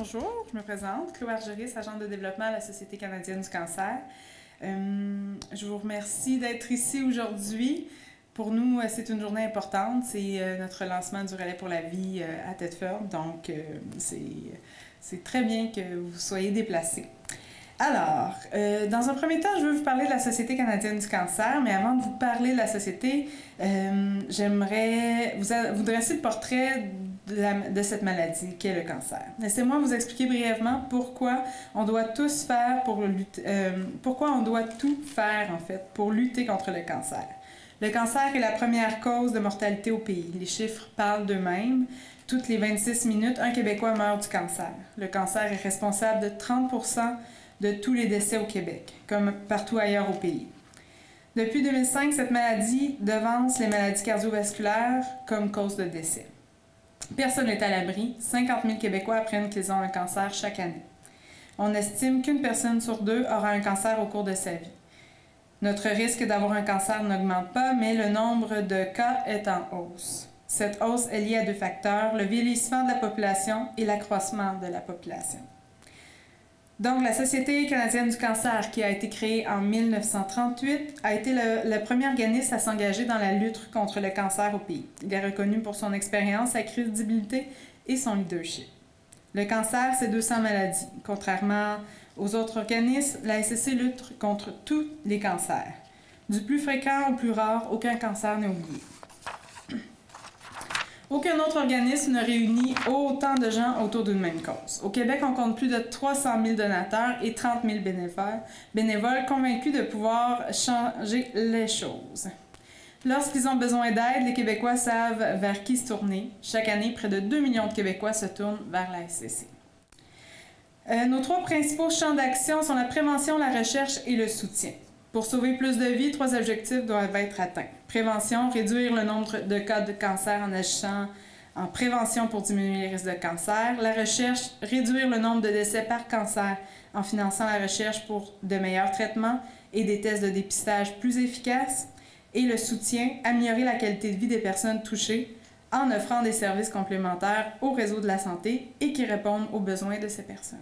Bonjour, je me présente, Chloé Argerys, agente de développement à la Société canadienne du cancer. Je vous remercie d'être ici aujourd'hui. Pour nous, c'est une journée importante. C'est notre lancement du Relais pour la vie à Thetford. Donc, c'est très bien que vous soyez déplacés. Alors, dans un premier temps, je veux vous parler de la Société canadienne du cancer, mais avant de vous parler de la Société, j'aimerais vous dresser le portrait de cette maladie qu'est le cancer. Laissez-moi vous expliquer brièvement pourquoi on doit tous faire pourquoi on doit tout faire en fait pour lutter contre le cancer. Le cancer est la première cause de mortalité au pays. Les chiffres parlent d'eux-mêmes. Toutes les 26 minutes, un Québécois meurt du cancer. Le cancer est responsable de 30% de tous les décès au Québec, comme partout ailleurs au pays. Depuis 2005, cette maladie devance les maladies cardiovasculaires comme cause de décès. Personne n'est à l'abri. 50 000 Québécois apprennent qu'ils ont un cancer chaque année. On estime qu'une personne sur deux aura un cancer au cours de sa vie. Notre risque d'avoir un cancer n'augmente pas, mais le nombre de cas est en hausse. Cette hausse est liée à deux facteurs, le vieillissement de la population et l'accroissement de la population. Donc, la Société canadienne du cancer, qui a été créée en 1938, a été le premier organisme à s'engager dans la lutte contre le cancer au pays. Il est reconnu pour son expérience, sa crédibilité et son leadership. Le cancer, c'est 200 maladies. Contrairement aux autres organismes, la SCC lutte contre tous les cancers. Du plus fréquent au plus rare, aucun cancer n'est oublié. Aucun autre organisme ne réunit autant de gens autour d'une même cause. Au Québec, on compte plus de 300 000 donateurs et 30 000 bénévoles convaincus de pouvoir changer les choses. Lorsqu'ils ont besoin d'aide, les Québécois savent vers qui se tourner. Chaque année, près de 2 millions de Québécois se tournent vers la SCC. Nos trois principaux champs d'action sont la prévention, la recherche et le soutien. Pour sauver plus de vies, 3 objectifs doivent être atteints. Prévention, réduire le nombre de cas de cancer en agissant en prévention pour diminuer les risques de cancer. La recherche, réduire le nombre de décès par cancer en finançant la recherche pour de meilleurs traitements et des tests de dépistage plus efficaces. Et le soutien, améliorer la qualité de vie des personnes touchées en offrant des services complémentaires au réseau de la santé et qui répondent aux besoins de ces personnes.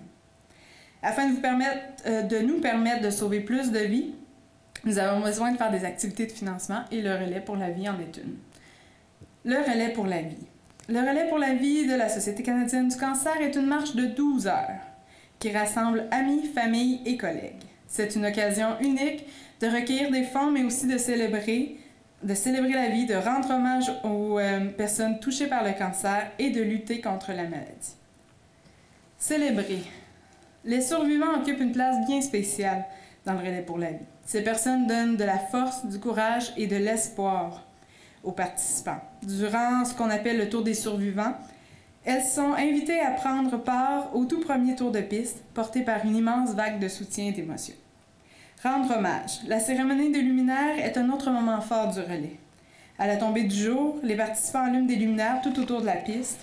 Afin de nous permettre de sauver plus de vies, nous avons besoin de faire des activités de financement et le Relais pour la vie en est une. Le Relais pour la vie. Le Relais pour la vie de la Société canadienne du cancer est une marche de 12 heures qui rassemble amis, familles et collègues. C'est une occasion unique de recueillir des fonds, mais aussi de célébrer la vie, de rendre hommage aux personnes touchées par le cancer et de lutter contre la maladie. Célébrer. Les survivants occupent une place bien spéciale dans le Relais pour la vie. Ces personnes donnent de la force, du courage et de l'espoir aux participants. Durant ce qu'on appelle le tour des survivants, elles sont invitées à prendre part au tout premier tour de piste, porté par une immense vague de soutien et d'émotion. Rendre hommage. La cérémonie des luminaires est un autre moment fort du relais. À la tombée du jour, les participants allument des luminaires tout autour de la piste.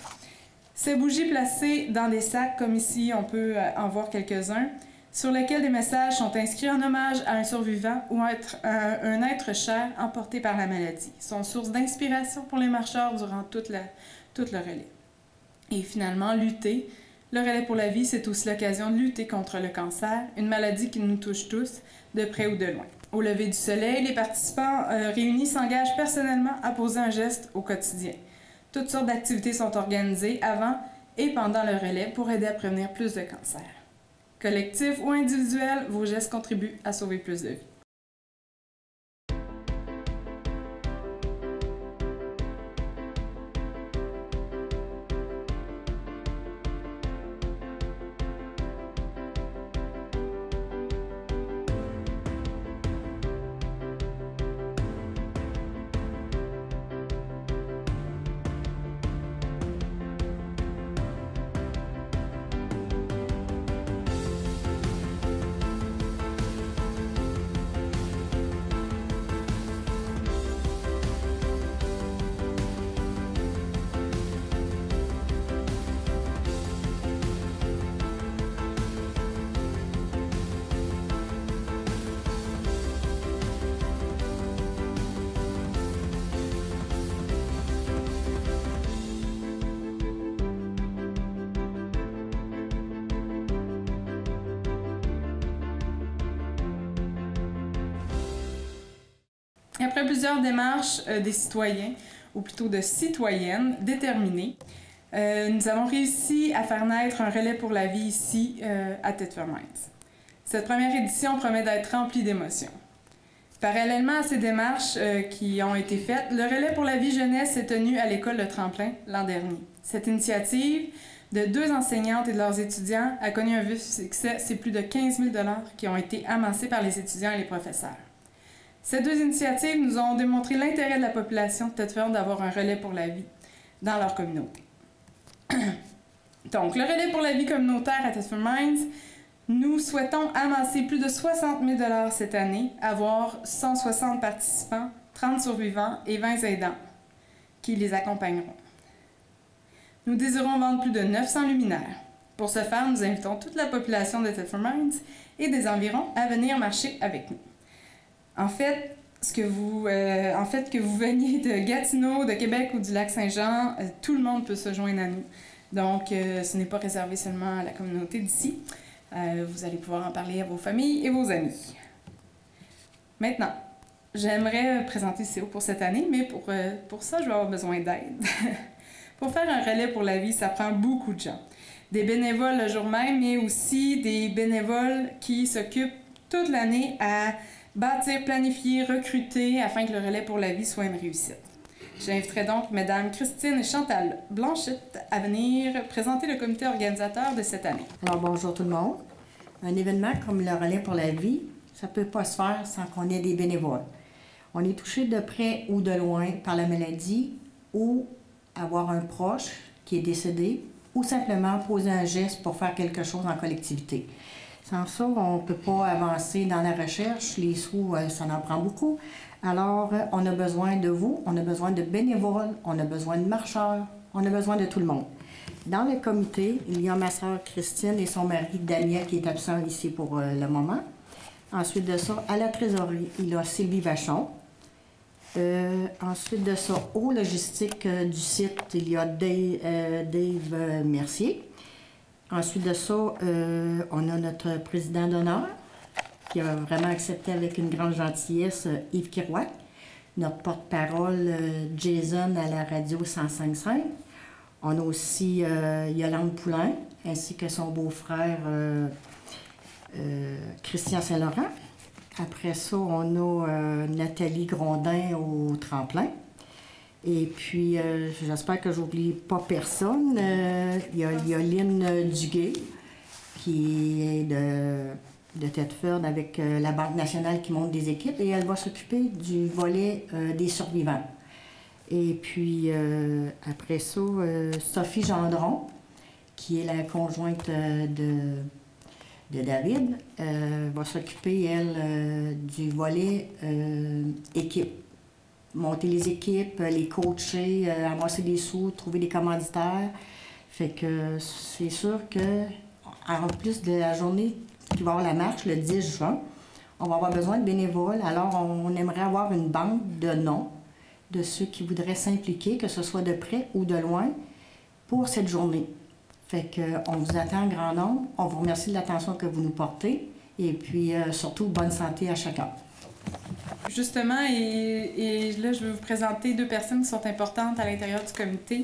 Ces bougies placées dans des sacs, comme ici on peut en voir quelques-uns, sur lesquels des messages sont inscrits en hommage à un survivant ou un être cher emporté par la maladie. Ils sont source d'inspiration pour les marcheurs durant tout le relais. Et finalement, lutter. Le Relais pour la vie, c'est aussi l'occasion de lutter contre le cancer, une maladie qui nous touche tous, de près ou de loin. Au lever du soleil, les participants réunis s'engagent personnellement à poser un geste au quotidien. Toutes sortes d'activités sont organisées avant et pendant le relais pour aider à prévenir plus de cancers. Collectif ou individuel, vos gestes contribuent à sauver plus de vies. Après plusieurs démarches des citoyens, ou plutôt de citoyennes déterminées, nous avons réussi à faire naître un relais pour la vie ici, à Thetford Mines. Cette première édition promet d'être remplie d'émotions. Parallèlement à ces démarches qui ont été faites, le relais pour la vie jeunesse s'est tenu à l'école de Tremplin l'an dernier. Cette initiative de 2 enseignantes et de leurs étudiants a connu un vif succès. C'est plus de 15 000 $ qui ont été amassés par les étudiants et les professeurs. Ces 2 initiatives nous ont démontré l'intérêt de la population de Thetford d'avoir un relais pour la vie dans leur communauté. Donc, le relais pour la vie communautaire à Thetford Mines, nous souhaitons amasser plus de 60 000 $ cette année, avoir 160 participants, 30 survivants et 20 aidants qui les accompagneront. Nous désirons vendre plus de 900 luminaires. Pour ce faire, nous invitons toute la population de Thetford Mines et des environs à venir marcher avec nous. En fait, que vous veniez de Gatineau, de Québec ou du Lac-Saint-Jean, tout le monde peut se joindre à nous. Donc, ce n'est pas réservé seulement à la communauté d'ici. Vous allez pouvoir en parler à vos familles et vos amis. Maintenant, j'aimerais présenter CO pour cette année, mais pour ça, je vais avoir besoin d'aide. Pour faire un relais pour la vie, ça prend beaucoup de gens. Des bénévoles le jour même, mais aussi des bénévoles qui s'occupent toute l'année à bâtir, planifier, recruter afin que le relais pour la vie soit une réussite. J'inviterai donc Mesdames Christine et Chantal Blanchette à venir présenter le comité organisateur de cette année. Alors bonjour tout le monde. Un événement comme le relais pour la vie, ça ne peut pas se faire sans qu'on ait des bénévoles. On est touché de près ou de loin par la maladie ou avoir un proche qui est décédé ou simplement poser un geste pour faire quelque chose en collectivité. Sans ça, on ne peut pas avancer dans la recherche. Les sous, ça en prend beaucoup. Alors, on a besoin de vous, on a besoin de bénévoles, on a besoin de marcheurs, on a besoin de tout le monde. Dans le comité, il y a ma sœur Christine et son mari Daniel qui est absent ici pour le moment. Ensuite de ça, à la trésorerie, il y a Sylvie Vachon. Ensuite de ça, au logistique du site, il y a Dave Mercier. Ensuite de ça, on a notre président d'honneur qui a vraiment accepté avec une grande gentillesse Yves Kirouac. Notre porte-parole Jason à la radio 105.5. On a aussi Yolande Poulain ainsi que son beau-frère Christian Saint-Laurent. Après ça, on a Nathalie Grondin au tremplin. Et puis, j'espère que j'oublie pas personne. Il y a Lynn Duguay, qui est de Thetford avec la Banque nationale qui monte des équipes. Et elle va s'occuper du volet des survivants. Et puis, après ça, Sophie Gendron, qui est la conjointe de David, va s'occuper, elle, du volet équipe. Monter les équipes, les coacher, amasser des sous, trouver des commanditaires. Fait que c'est sûr que, en plus de la journée qui va avoir la marche, le 10 juin, on va avoir besoin de bénévoles. Alors, on aimerait avoir une banque de noms de ceux qui voudraient s'impliquer, que ce soit de près ou de loin, pour cette journée. Fait qu'on vous attend en grand nombre. On vous remercie de l'attention que vous nous portez. Et puis, surtout, bonne santé à chacun. Justement, et là, je vais vous présenter 2 personnes qui sont importantes à l'intérieur du comité.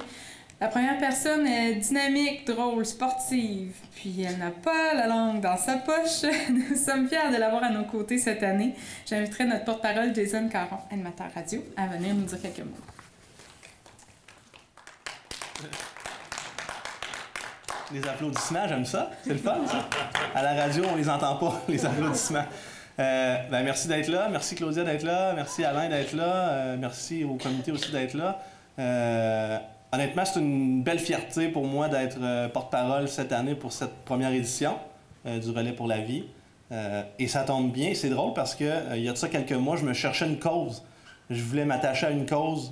La première personne est dynamique, drôle, sportive, puis elle n'a pas la langue dans sa poche. Nous sommes fiers de l'avoir à nos côtés cette année. J'inviterai notre porte-parole, Jason Caron, animateur radio, à venir nous dire quelques mots. Les applaudissements, j'aime ça. C'est le fun, ça. À la radio, on les entend pas, les applaudissements. Merci d'être là. Merci Claudia d'être là. Merci Alain d'être là. Merci au comité aussi d'être là. Honnêtement, c'est une belle fierté pour moi d'être porte-parole cette année pour cette première édition du Relais pour la vie. Et ça tombe bien. C'est drôle parce que il y a de ça quelques mois, je me cherchais une cause. Je voulais m'attacher à une cause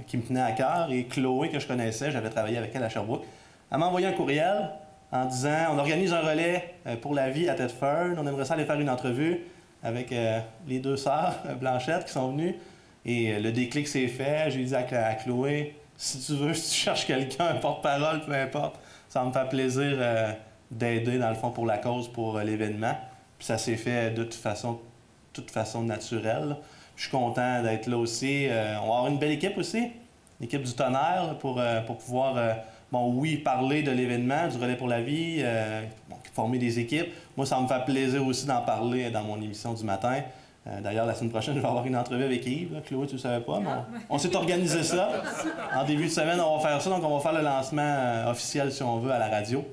qui me tenait à cœur. Et Chloé, que je connaissais, j'avais travaillé avec elle à Sherbrooke, elle m'a envoyé un courriel en disant « On organise un relais pour la vie à Thetford. On aimerait ça aller faire une entrevue avec les 2 sœurs Blanchette qui sont venues. » Et le déclic s'est fait. J'ai dit à Chloé « Si tu veux, si tu cherches quelqu'un, un porte-parole, peu importe, ça me fait plaisir d'aider, dans le fond, pour la cause, pour l'événement. » Puis ça s'est fait de toute façon naturelle. Je suis content d'être là aussi. On va avoir une belle équipe aussi, l'équipe du Tonnerre, là, pour pouvoir, bon, oui, parler de l'événement, du Relais pour la vie, bon, former des équipes. Moi, ça me fait plaisir aussi d'en parler dans mon émission du matin. D'ailleurs, la semaine prochaine, je vais avoir une entrevue avec Yves. Là. Chloé, tu ne le savais pas, mais on s'est organisé ça. En début de semaine, on va faire ça. Donc, on va faire le lancement officiel, si on veut, à la radio.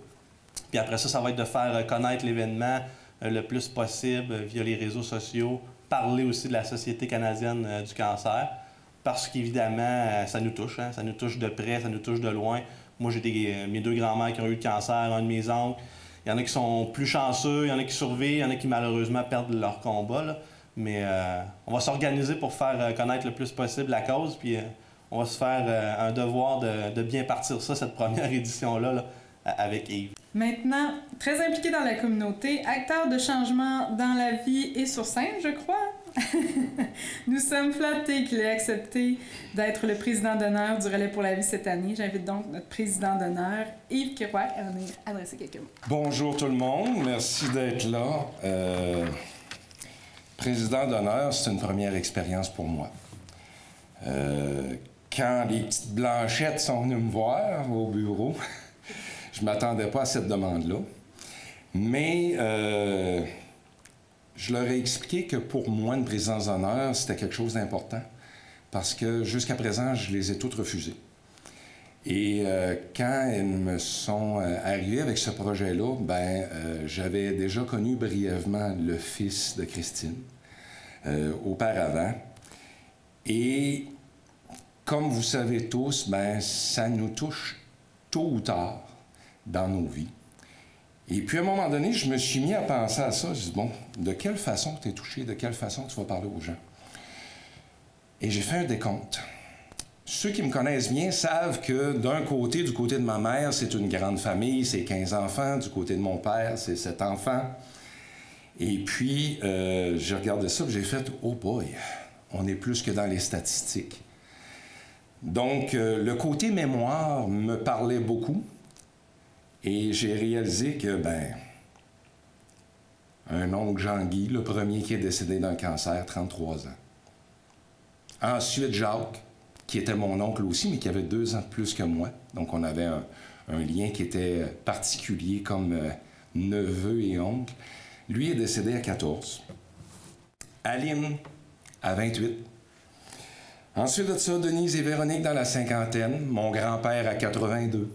Puis après ça, ça va être de faire connaître l'événement le plus possible via les réseaux sociaux, parler aussi de la Société canadienne du cancer, parce qu'évidemment, ça nous touche. Hein? Ça nous touche de près, ça nous touche de loin. Moi, j'ai mes 2 grands-mères qui ont eu le cancer, un de mes oncles. Il y en a qui sont plus chanceux, il y en a qui survivent, il y en a qui malheureusement perdent leur combat. Là. Mais on va s'organiser pour faire connaître le plus possible la cause, puis on va se faire un devoir de bien partir ça, cette première édition-là, là, avec Yves. Maintenant, très impliqué dans la communauté, acteur de changement dans la vie et sur scène, je crois. Nous sommes flattés qu'il ait accepté d'être le président d'honneur du Relais pour la vie cette année. J'invite donc notre président d'honneur, Yves Kiroy, à venir adresser quelques mots. Bonjour tout le monde, merci d'être là. Président d'honneur, c'est une première expérience pour moi. Quand les petites blanchettes sont venues me voir au bureau, je ne m'attendais pas à cette demande-là. Mais je leur ai expliqué que pour moi, une présidence d'honneur, c'était quelque chose d'important. Parce que jusqu'à présent, je les ai toutes refusées. Et quand elles me sont arrivées avec ce projet-là, j'avais déjà connu brièvement le fils de Christine auparavant. Et comme vous savez tous, ça nous touche tôt ou tard dans nos vies. Et puis, à un moment donné, je me suis mis à penser à ça. Je dis, bon, de quelle façon tu es touché? De quelle façon tu vas parler aux gens? Et j'ai fait un décompte. Ceux qui me connaissent bien savent que d'un côté, du côté de ma mère, c'est une grande famille, c'est 15 enfants. Du côté de mon père, c'est 7 enfants. Et puis, j'ai regardé ça et j'ai fait, oh boy, on est plus que dans les statistiques. Donc, le côté mémoire me parlait beaucoup. Et j'ai réalisé que, un oncle Jean-Guy, le premier qui est décédé d'un cancer, 33 ans. Ensuite, Jacques, qui était mon oncle aussi, mais qui avait 2 ans de plus que moi. Donc, on avait un lien qui était particulier comme neveu et oncle. Lui est décédé à 14. Aline, à 28. Ensuite de ça, Denise et Véronique dans la cinquantaine. Mon grand-père à 82.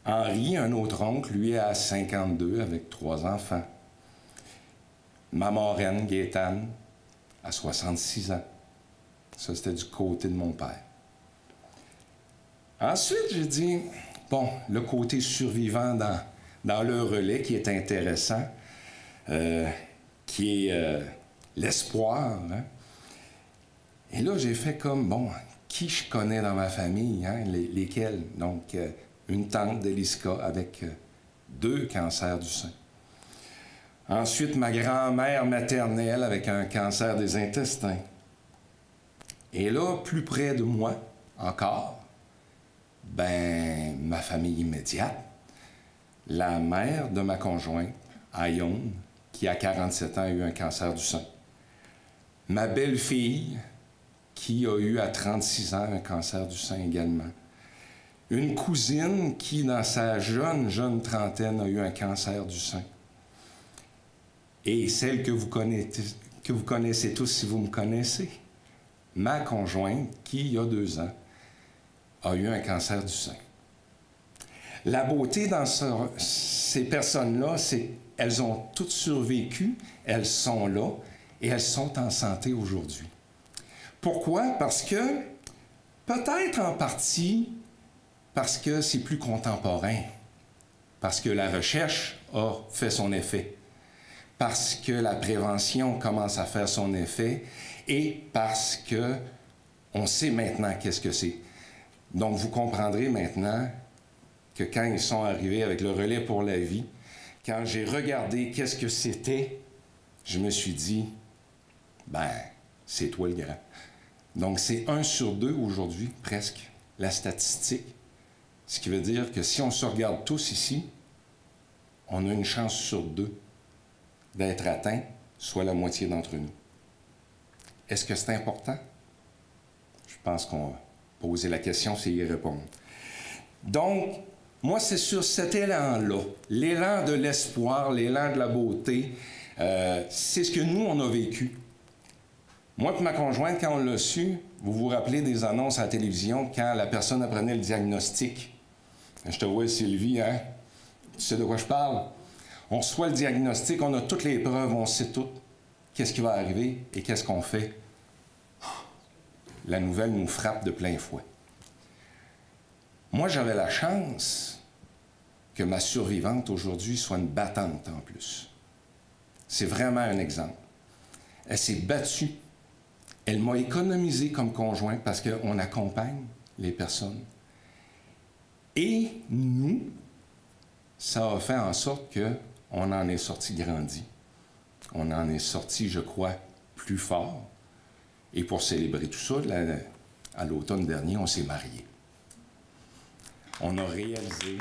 Henri, un autre oncle, lui, à 52, avec 3 enfants. Ma marraine, Gaétane, à 66 ans. Ça, c'était du côté de mon père. Ensuite, j'ai dit, bon, le côté survivant dans le relais qui est intéressant, qui est l'espoir. Hein? Et là, j'ai fait comme, bon, qui je connais dans ma famille, hein? Lesquels? Donc, une tante d'Eliska avec 2 cancers du sein. Ensuite, ma grand-mère maternelle avec un cancer des intestins. Et là, plus près de moi encore, ma famille immédiate, la mère de ma conjointe, Ayone, qui à 47 ans a eu un cancer du sein. Ma belle-fille, qui a eu à 36 ans un cancer du sein également. Une cousine qui, dans sa jeune trentaine, a eu un cancer du sein. Et celle que vous connaissez tous si vous me connaissez, ma conjointe, qui, il y a 2 ans, a eu un cancer du sein. La beauté dans ces personnes-là, c'est qu'elles ont toutes survécu, elles sont là et elles sont en santé aujourd'hui. Pourquoi? Parce que, peut-être en partie, parce que c'est plus contemporain, parce que la recherche a fait son effet, parce que la prévention commence à faire son effet et parce que on sait maintenant qu'est-ce que c'est. Donc, vous comprendrez maintenant que quand ils sont arrivés avec le Relais pour la vie, quand j'ai regardé qu'est-ce que c'était, je me suis dit, c'est toi le grand. Donc, c'est 1 sur 2 aujourd'hui, presque, la statistique. Ce qui veut dire que si on se regarde tous ici, on a une chance sur 2 d'être atteint, soit la moitié d'entre nous. Est-ce que c'est important? Je pense qu'on va poser la question, c'est y répondre. Donc, moi, c'est sur cet élan-là, l'élan de l'espoir, l'élan de la beauté, c'est ce que nous, on a vécu. Moi et ma conjointe, quand on l'a su, vous vous rappelez des annonces à la télévision quand la personne apprenait le diagnostic. Je te vois, Sylvie, hein? Tu sais de quoi je parle? On reçoit le diagnostic, on a toutes les preuves, on sait tout. Qu'est-ce qui va arriver et qu'est-ce qu'on fait? La nouvelle nous frappe de plein fouet. Moi, j'avais la chance que ma survivante aujourd'hui soit une battante en plus. C'est vraiment un exemple. Elle s'est battue. Elle m'a économisé comme conjoint parce qu'on accompagne les personnes. Et nous, ça a fait en sorte qu'on en est sorti grandi. On en est sorti, je crois, plus fort. Et pour célébrer tout ça, à l'automne dernier, on s'est mariés. On a réalisé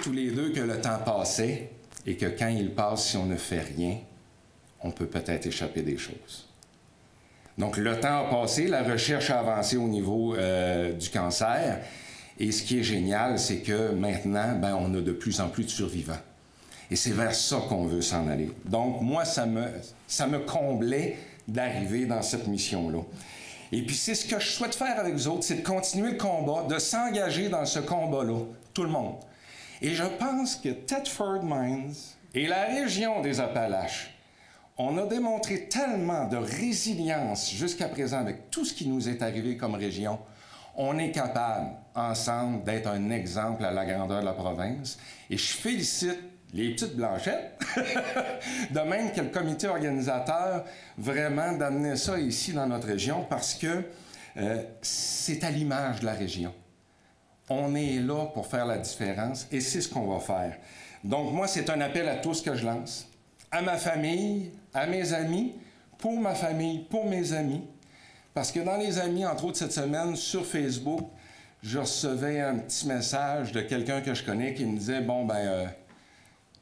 tous les deux que le temps passait et que quand il passe, si on ne fait rien, on peut peut-être échapper des choses. Donc, le temps a passé, la recherche a avancé au niveau du cancer. Et ce qui est génial, c'est que maintenant, on a de plus en plus de survivants. Et c'est vers ça qu'on veut s'en aller. Donc, moi, ça me comblait d'arriver dans cette mission-là. Et puis, c'est ce que je souhaite faire avec vous autres, c'est de continuer le combat, de s'engager dans ce combat-là, tout le monde. Et je pense que Thetford Mines et la région des Appalaches, on a démontré tellement de résilience jusqu'à présent avec tout ce qui nous est arrivé comme région. On est capable, ensemble, d'être un exemple à la grandeur de la province. Et je félicite les petites blanchettes, de même que le comité organisateur, vraiment d'amener ça ici dans notre région parce que c'est à l'image de la région. On est là pour faire la différence et c'est ce qu'on va faire. Donc moi, c'est un appel à tous que je lance, à ma famille, à mes amis, pour ma famille, pour mes amis, parce que dans les amis, entre autres cette semaine, sur Facebook, je recevais un petit message de quelqu'un que je connais qui me disait,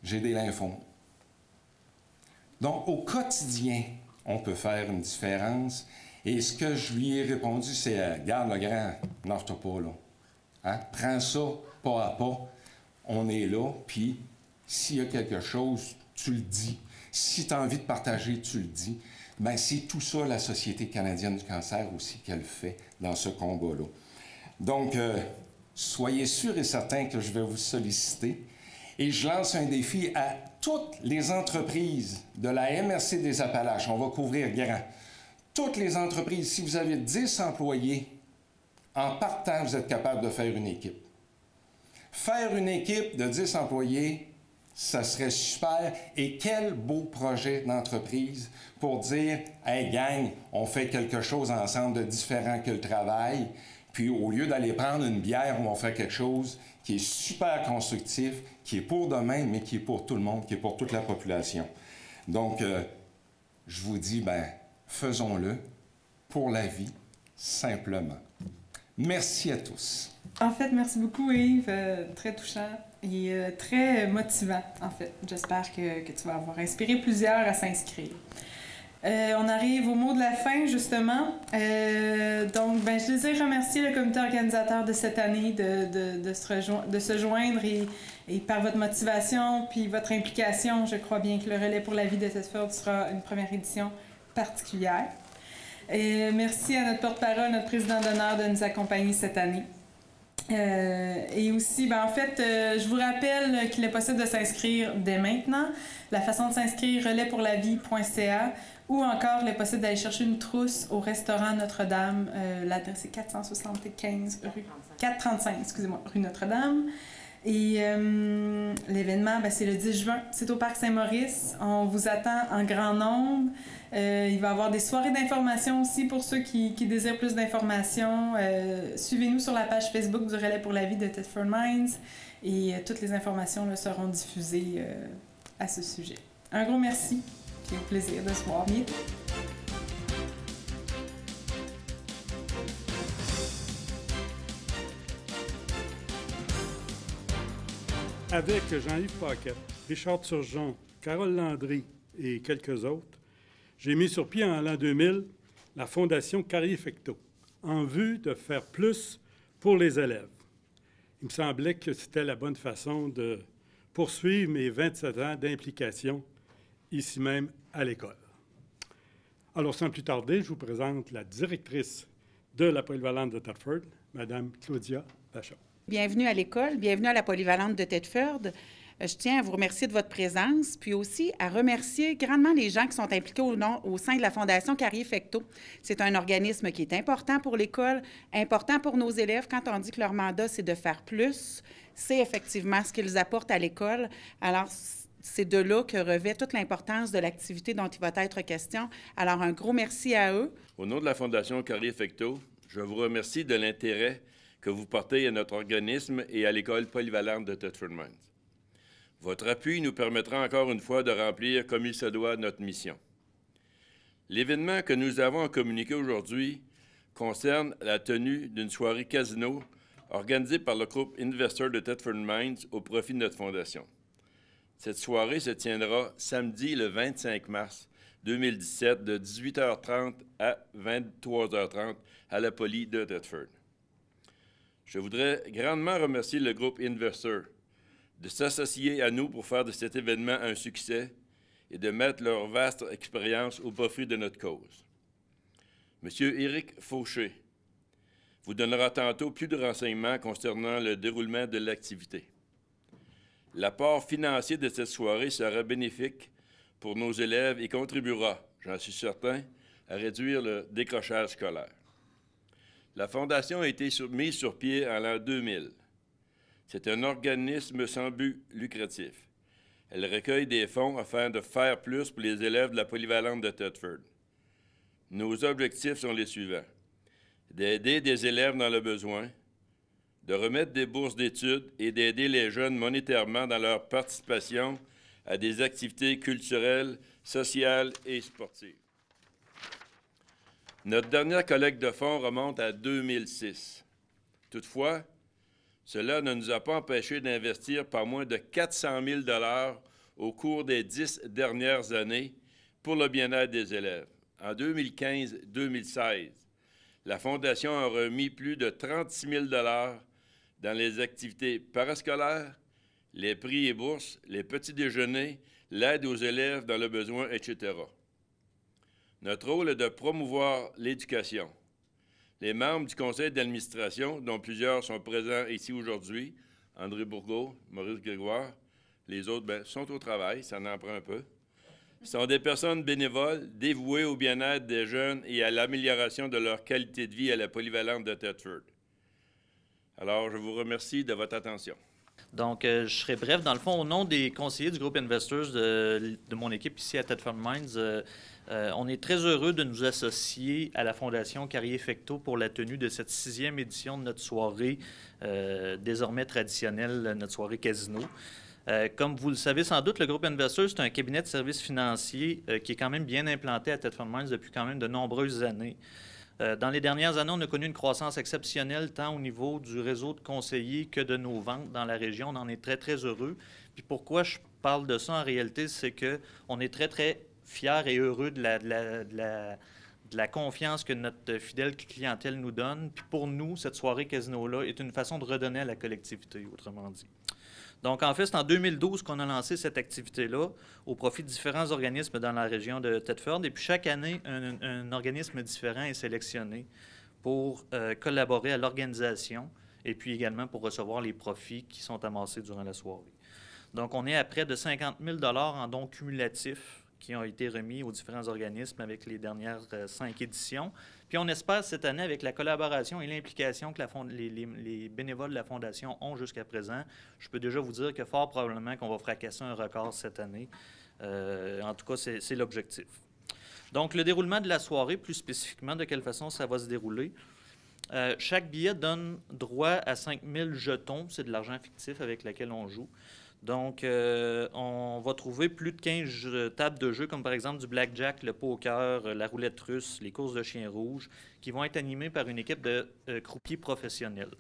j'ai des lymphomes. Donc, au quotidien, on peut faire une différence. Et ce que je lui ai répondu, c'est garde le grand, lâche-toi pas, là. Hein? Prends ça pas à pas. On est là, puis s'il y a quelque chose, tu le dis. Si tu as envie de partager, tu le dis. C'est tout ça, la Société canadienne du cancer aussi, qu'elle fait dans ce combat-là. Donc, soyez sûrs et certains que je vais vous solliciter. Et je lance un défi à toutes les entreprises de la MRC des Appalaches. On va couvrir grand. Toutes les entreprises, si vous avez 10 employés, en partant, vous êtes capable de faire une équipe. Faire une équipe de 10 employés, ça serait super. Et quel beau projet d'entreprise pour dire « Hey gang, on fait quelque chose ensemble de différent que le travail. » Puis au lieu d'aller prendre une bière, on va faire quelque chose qui est super constructif, qui est pour demain, mais qui est pour tout le monde, qui est pour toute la population. Donc, je vous dis, faisons-le pour la vie, simplement. Merci à tous. En fait, merci beaucoup, Yves. Très touchant et très motivant, en fait. J'espère que tu vas avoir inspiré plusieurs à s'inscrire. On arrive au mot de la fin, justement. Donc, je désire remercier le comité organisateur de cette année de se joindre et par votre motivation puis votre implication, je crois bien que le Relais pour la vie de Thetford sera une première édition particulière. Et merci à notre porte-parole, notre président d'honneur de nous accompagner cette année. Et aussi, je vous rappelle qu'il est possible de s'inscrire dès maintenant. La façon de s'inscrire, relaispourlavie.ca ou encore, il est possible d'aller chercher une trousse au restaurant Notre-Dame. L'adresse est 435, rue Notre-Dame. Et l'événement, c'est le 10 juin. C'est au Parc Saint-Maurice. On vous attend en grand nombre. Il va y avoir des soirées d'information aussi pour ceux qui désirent plus d'informations. Suivez-nous sur la page Facebook du Relais pour la vie de Thetford Mines et toutes les informations seront diffusées à ce sujet. Un gros merci et au plaisir de se voir bientôt. Avec Jean-Yves Paquette, Richard Turgeon, Carole Landry et quelques autres, j'ai mis sur pied en l'an 2000 la Fondation Carrier-Fecteau en vue de faire plus pour les élèves. Il me semblait que c'était la bonne façon de poursuivre mes 27 ans d'implication ici même à l'école. Alors, sans plus tarder, je vous présente la directrice de la polyvalente de Thetford, Mme Claudia Vachon. Bienvenue à l'école, bienvenue à la polyvalente de Thetford. Je tiens à vous remercier de votre présence, puis aussi à remercier grandement les gens qui sont impliqués au sein de la Fondation Carrier-Fecteau. C'est un organisme qui est important pour l'école, important pour nos élèves. Quand on dit que leur mandat, c'est de faire plus, c'est effectivement ce qu'ils apportent à l'école. Alors, c'est de là que revêt toute l'importance de l'activité dont il va être question. Alors, un gros merci à eux. Au nom de la Fondation Carrier-Fecteau, je vous remercie de l'intérêt que vous portez à notre organisme et à l'école polyvalente de Thetford Mines. Votre appui nous permettra encore une fois de remplir comme il se doit notre mission. L'événement que nous avons à communiquer aujourd'hui concerne la tenue d'une soirée casino organisée par le groupe Investor de Thetford Mines au profit de notre fondation. Cette soirée se tiendra samedi le 25 mars 2017 de 18h30 à 23h30 à la Poly de Thetford. Je voudrais grandement remercier le groupe Investor de s'associer à nous pour faire de cet événement un succès et de mettre leur vaste expérience au profit de notre cause. Monsieur Éric Fauché vous donnera tantôt plus de renseignements concernant le déroulement de l'activité. L'apport financier de cette soirée sera bénéfique pour nos élèves et contribuera, j'en suis certain, à réduire le décrochage scolaire. La Fondation a été mise sur pied en l'an 2000. C'est un organisme sans but lucratif. Elle recueille des fonds afin de faire plus pour les élèves de la polyvalente de Thetford. Nos objectifs sont les suivants: d'aider des élèves dans le besoin, de remettre des bourses d'études et d'aider les jeunes monétairement dans leur participation à des activités culturelles, sociales et sportives. Notre dernière collecte de fonds remonte à 2006. Toutefois, cela ne nous a pas empêchés d'investir pas moins de 400 000 $ au cours des 10 dernières années pour le bien-être des élèves. En 2015-2016, la Fondation a remis plus de 36 000 $ dans les activités parascolaires, les prix et bourses, les petits déjeuners, l'aide aux élèves dans le besoin, etc. Notre rôle est de promouvoir l'éducation. Les membres du conseil d'administration, dont plusieurs sont présents ici aujourd'hui, André Bourgault, Maurice Grégoire, les autres sont au travail, ça en prend un peu, sont des personnes bénévoles dévouées au bien-être des jeunes et à l'amélioration de leur qualité de vie à la polyvalente de Thetford. Alors, je vous remercie de votre attention. Donc, je serai bref. Dans le fond, au nom des conseillers du groupe Investors de mon équipe ici à Thetford Mines, on est très heureux de nous associer à la Fondation Carrier-Fecteau pour la tenue de cette 6e édition de notre soirée, désormais traditionnelle, notre soirée casino. Comme vous le savez sans doute, le groupe Investors, c'est un cabinet de services financiers qui est quand même bien implanté à Thetford Mines depuis quand même de nombreuses années. Dans les dernières années, on a connu une croissance exceptionnelle tant au niveau du réseau de conseillers que de nos ventes dans la région. On en est très, très heureux. Puis pourquoi je parle de ça en réalité, c'est qu'on est très, très fiers et heureux de la confiance que notre fidèle clientèle nous donne. Puis pour nous, cette soirée casino-là est une façon de redonner à la collectivité, autrement dit. Donc, en fait, c'est en 2012 qu'on a lancé cette activité-là au profit de différents organismes dans la région de Thetford. Et puis, chaque année, un organisme différent est sélectionné pour collaborer à l'organisation et puis également pour recevoir les profits qui sont amassés durant la soirée. Donc, on est à près de 50 000 $ en dons cumulatifs qui ont été remis aux différents organismes avec les dernières 5 éditions. Puis on espère cette année, avec la collaboration et l'implication que les bénévoles de la Fondation ont jusqu'à présent, je peux déjà vous dire que fort probablement qu'on va fracasser un record cette année. En tout cas, c'est l'objectif. Donc, le déroulement de la soirée, plus spécifiquement, de quelle façon ça va se dérouler. Chaque billet donne droit à 5 000 jetons. C'est de l'argent fictif avec lequel on joue. Donc, on va trouver plus de 15 tables de jeu, comme par exemple du blackjack, le poker, la roulette russe, les courses de chiens rouges, qui vont être animées par une équipe de croupiers professionnels.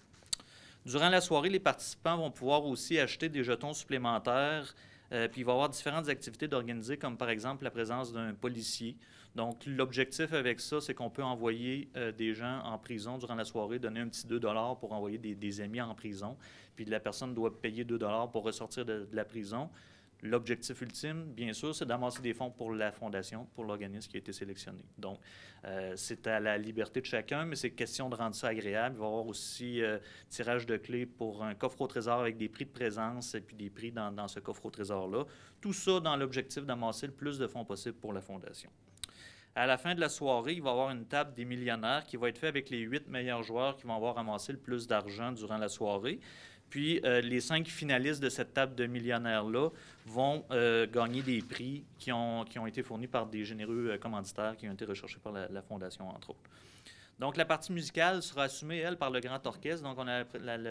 Durant la soirée, les participants vont pouvoir aussi acheter des jetons supplémentaires Puis il va y avoir différentes activités d'organiser, comme par exemple la présence d'un policier. Donc l'objectif avec ça, c'est qu'on peut envoyer des gens en prison durant la soirée, donner un petit 2 $ pour envoyer des amis en prison. Puis la personne doit payer 2 $ pour ressortir de la prison. L'objectif ultime, bien sûr, c'est d'amasser des fonds pour la fondation, pour l'organisme qui a été sélectionné. Donc, c'est à la liberté de chacun, mais c'est question de rendre ça agréable. Il va y avoir aussi tirage de clés pour un coffre au trésor avec des prix de présence et puis des prix dans ce coffre au trésor-là. Tout ça dans l'objectif d'amasser le plus de fonds possible pour la fondation. À la fin de la soirée, il va y avoir une table des millionnaires qui va être faite avec les 8 meilleurs joueurs qui vont avoir amassé le plus d'argent durant la soirée. Puis, les 5 finalistes de cette table de millionnaires-là vont gagner des prix qui ont été fournis par des généreux commanditaires qui ont été recherchés par la Fondation, entre autres. Donc, la partie musicale sera assumée, elle, par le Grand Orchestre. Donc, on a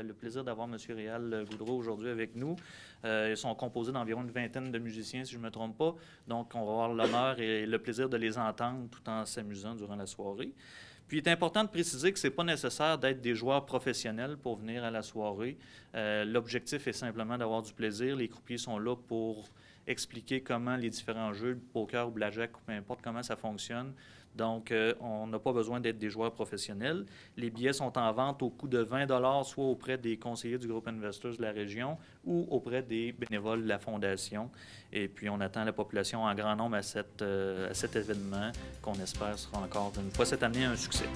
le plaisir d'avoir M. Réal Goudreau aujourd'hui avec nous. Ils sont composés d'environ une vingtaine de musiciens, si je ne me trompe pas. Donc, on va avoir l'honneur et le plaisir de les entendre tout en s'amusant durant la soirée. Puis, il est important de préciser que ce n'est pas nécessaire d'être des joueurs professionnels pour venir à la soirée. L'objectif est simplement d'avoir du plaisir. Les croupiers sont là pour expliquer comment les différents jeux, le poker ou blackjack, ou peu importe comment ça fonctionne. Donc, on n'a pas besoin d'être des joueurs professionnels. Les billets sont en vente au coût de 20 $, soit auprès des conseillers du groupe Investors de la région ou auprès des bénévoles de la Fondation. Et puis, on attend la population en grand nombre à cet événement qu'on espère sera encore une fois cette année un succès.